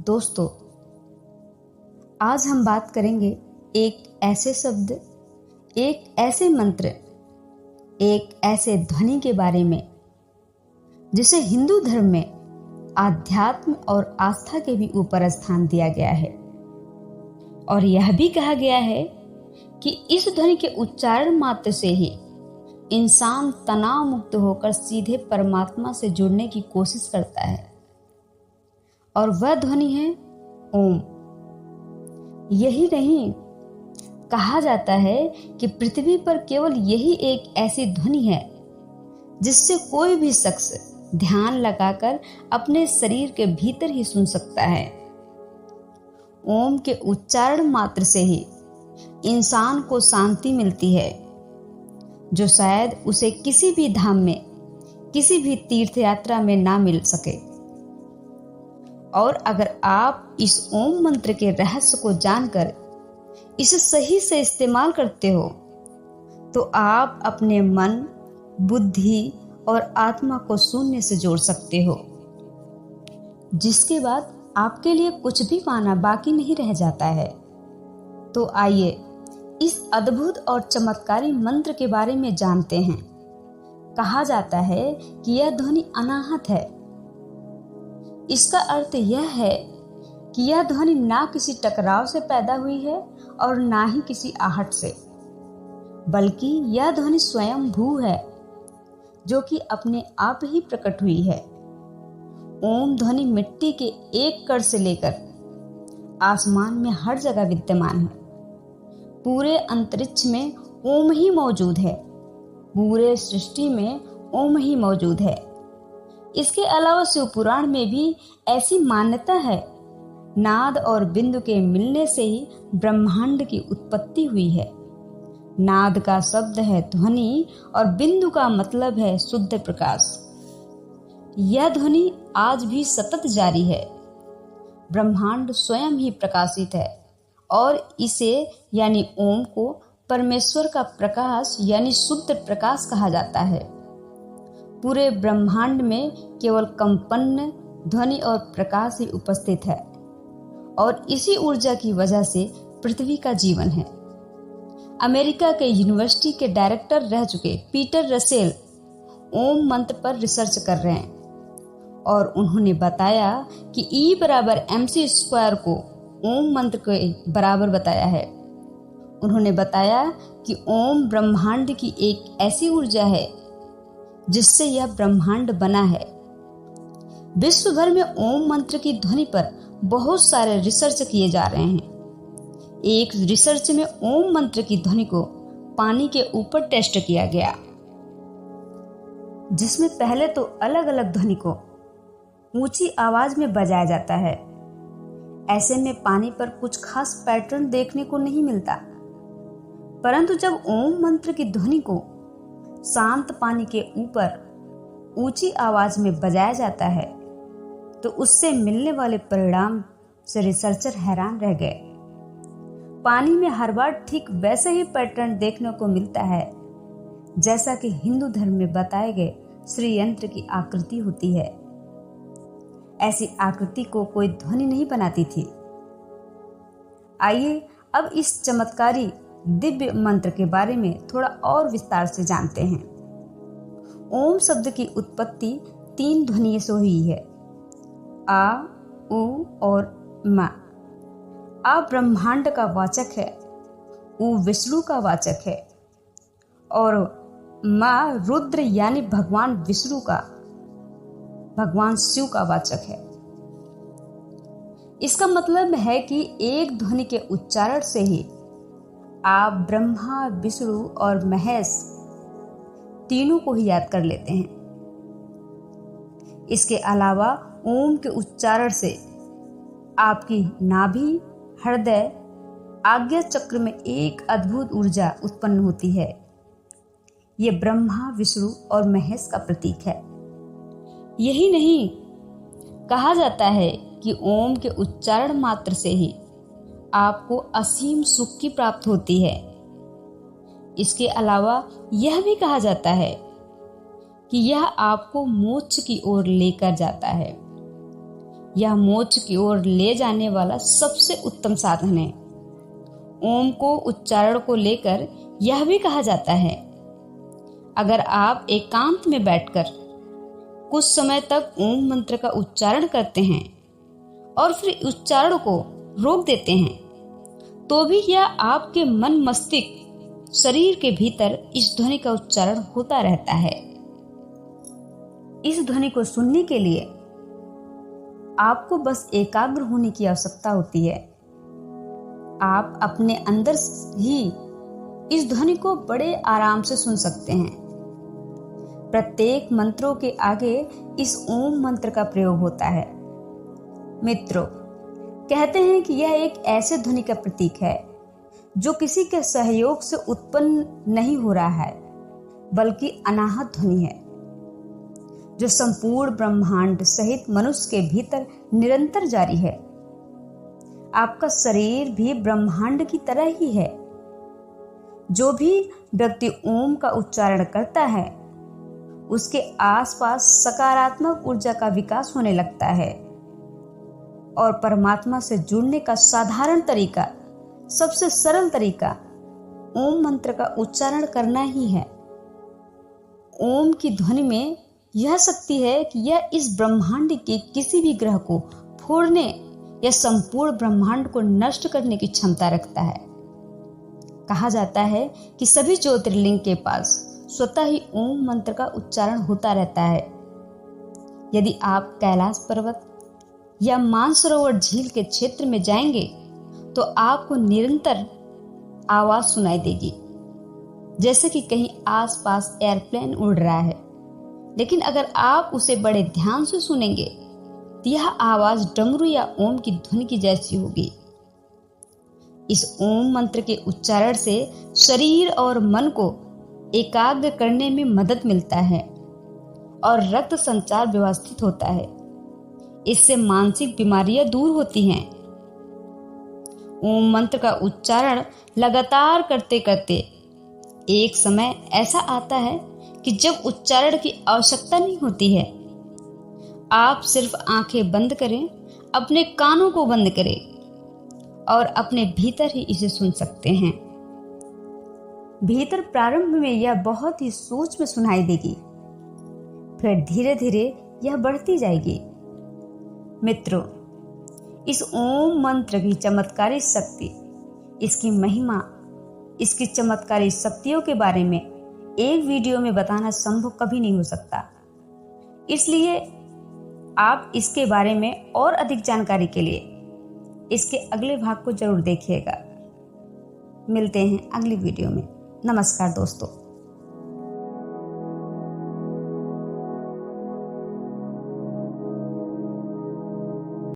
दोस्तों, आज हम बात करेंगे एक ऐसे शब्द, एक ऐसे मंत्र, एक ऐसे ध्वनि के बारे में जिसे हिंदू धर्म में आध्यात्म और आस्था के भी ऊपर स्थान दिया गया है। और यह भी कहा गया है कि इस ध्वनि के उच्चारण मात्र से ही इंसान तनाव मुक्त होकर सीधे परमात्मा से जुड़ने की कोशिश करता है, और वह ध्वनि है ओम। यही नहीं, कहा जाता है कि पृथ्वी पर केवल यही एक ऐसी ध्वनि है जिससे कोई भी शख्स ध्यान लगाकर अपने शरीर के भीतर ही सुन सकता है। ओम के उच्चारण मात्र से ही इंसान को शांति मिलती है, जो शायद उसे किसी भी धाम में, किसी भी तीर्थ यात्रा में ना मिल सके। और अगर आप इस ओम मंत्र के रहस्य को जानकर इसे सही से इस्तेमाल करते हो, तो आप अपने मन, बुद्धि और आत्मा को शून्य से जोड़ सकते हो, जिसके बाद आपके लिए कुछ भी पाना बाकी नहीं रह जाता है। तो आइए इस अद्भुत और चमत्कारी मंत्र के बारे में जानते हैं। कहा जाता है कि यह ध्वनि अनाहत है। इसका अर्थ यह है कि यह ध्वनि ना किसी टकराव से पैदा हुई है और ना ही किसी आहट से, बल्कि यह ध्वनि स्वयं भू है, जो कि अपने आप ही प्रकट हुई है। ओम ध्वनि मिट्टी के एक कण से लेकर आसमान में हर जगह विद्यमान है। पूरे अंतरिक्ष में ओम ही मौजूद है। पूरे सृष्टि में ओम ही मौजूद है। इसके अलावा शिव पुराण में भी ऐसी मान्यता है, नाद और बिंदु के मिलने से ही ब्रह्मांड की उत्पत्ति हुई है। नाद का शब्द है ध्वनि और बिंदु का मतलब है शुद्ध प्रकाश। यह ध्वनि आज भी सतत जारी है। ब्रह्मांड स्वयं ही प्रकाशित है और इसे यानी ओम को परमेश्वर का प्रकाश यानी शुद्ध प्रकाश कहा जाता है। पूरे ब्रह्मांड में केवल कंपन, ध्वनि और प्रकाश ही उपस्थित है, और इसी ऊर्जा की वजह से पृथ्वी का जीवन है। अमेरिका के यूनिवर्सिटी के डायरेक्टर रह चुके पीटर रसेल ओम मंत्र पर रिसर्च कर रहे हैं, और उन्होंने बताया कि E=mc² को ओम मंत्र के बराबर बताया है। उन्होंने बताया कि ओम ब्रह्मांड की एक ऐसी ऊर्जा है जिससे यह ब्रह्मांड बना है। विश्व भर में ओम मंत्र की ध्वनि पर बहुत सारे रिसर्च किए जा रहे हैं। एक रिसर्च में ओम मंत्र की ध्वनि को पानी के ऊपर टेस्ट किया गया, जिसमें पहले तो अलग अलग ध्वनि को ऊंची आवाज में बजाया जाता है। ऐसे में पानी पर कुछ खास पैटर्न देखने को नहीं मिलता, परंतु जब ओम मंत्र की ध्वनि को शांत पानी के ऊपर ऊंची आवाज में बजाया जाता है, तो उससे मिलने वाले परिणाम से रिसर्चर हैरान रह गए। पानी में हर बार ठीक वैसे ही पैटर्न देखने को मिलता है जैसा कि हिंदू धर्म में बताए गए श्री यंत्र की आकृति होती है। ऐसी आकृति को कोई ध्वनि नहीं बनाती थी। आइए अब इस चमत्कारी दिव्य मंत्र के बारे में थोड़ा और विस्तार से जानते हैं। ओम शब्द की उत्पत्ति 3 ध्वनियों से हुई है, आ, उ और मा। आ ब्रह्मांड का वाचक है, उ विष्णु का वाचक है, और मा रुद्र यानी भगवान विष्णु का, भगवान शिव का वाचक है। इसका मतलब है कि एक ध्वनि के उच्चारण से ही आप ब्रह्मा, विष्णु और महेश तीनों को ही याद कर लेते हैं। इसके अलावा ओम के उच्चारण से आपकी नाभि, हृदय, आज्ञा चक्र में एक अद्भुत ऊर्जा उत्पन्न होती है। ये ब्रह्मा, विष्णु और महेश का प्रतीक है। यही नहीं, कहा जाता है कि ओम के उच्चारण मात्र से ही आपको असीम सुख की प्राप्ति होती है। इसके अलावा यह भी कहा जाता है कि यह आपको मोक्ष की ओर लेकर जाता है। यह मोक्ष की ओर ले जाने वाला सबसे उत्तम साधन है। ओम को उच्चारण को लेकर यह भी कहा जाता है, अगर आप एकांत में बैठकर कुछ समय तक ओम मंत्र का उच्चारण करते हैं और फिर उच्चारण को रोक देते हैं, तो भी यह आपके मन मस्तिष्क शरीर के भीतर इस ध्वनि का उच्चारण होता रहता है। इस ध्वनि को सुनने के लिए आपको बस एकाग्र होने की आवश्यकता होती है। आप अपने अंदर ही इस ध्वनि को बड़े आराम से सुन सकते हैं। प्रत्येक मंत्रों के आगे इस ओम मंत्र का प्रयोग होता है। मित्रों, कहते हैं कि यह एक ऐसे ध्वनि का प्रतीक है जो किसी के सहयोग से उत्पन्न नहीं हो रहा है, बल्कि अनाहत ध्वनि है जो संपूर्ण ब्रह्मांड सहित मनुष्य के भीतर निरंतर जारी है। आपका शरीर भी ब्रह्मांड की तरह ही है। जो भी व्यक्ति ओम का उच्चारण करता है, उसके आसपास सकारात्मक ऊर्जा का विकास होने लगता है और परमात्मा से जुड़ने का साधारण तरीका, सबसे सरल तरीका ओम मंत्र का उच्चारण करना ही है। ओम की ध्वनि में यह शक्ति है कि यह इस ब्रह्मांड के किसी भी ग्रह को फोड़ने या संपूर्ण ब्रह्मांड को नष्ट करने की क्षमता रखता है। कहा जाता है कि सभी ज्योतिर्लिंग के पास स्वतः ही ओम मंत्र का उच्चारण होता रहता है। यदि आप कैलाश पर्वत या मानसरोवर झील के क्षेत्र में जाएंगे तो आपको निरंतर आवाज सुनाई देगी, जैसे कि कहीं आसपास एयरप्लेन उड़ रहा है। लेकिन अगर आप उसे बड़े ध्यान से सुनेंगे तो यह आवाज डमरू या ओम की ध्वनि की जैसी होगी। इस ओम मंत्र के उच्चारण से शरीर और मन को एकाग्र करने में मदद मिलता है और रक्त संचार व्यवस्थित होता है। इससे मानसिक बीमारियां दूर होती हैं। ओम मंत्र का उच्चारण लगातार करते करते एक समय ऐसा आता है कि जब उच्चारण की आवश्यकता नहीं होती है। आप सिर्फ आंखें बंद करें, अपने कानों को बंद करें और अपने भीतर ही इसे सुन सकते हैं। भीतर प्रारंभ में यह बहुत ही सूक्ष्म सुनाई देगी, फिर धीरे धीरे यह बढ़ती जाएगी। मित्रों, इस ओम मंत्र की चमत्कारी शक्ति, इसकी महिमा, इसकी चमत्कारी शक्तियों के बारे में एक वीडियो में बताना संभव कभी नहीं हो सकता। इसलिए आप इसके बारे में और अधिक जानकारी के लिए इसके अगले भाग को जरूर देखिएगा। मिलते हैं अगली वीडियो में। नमस्कार दोस्तों।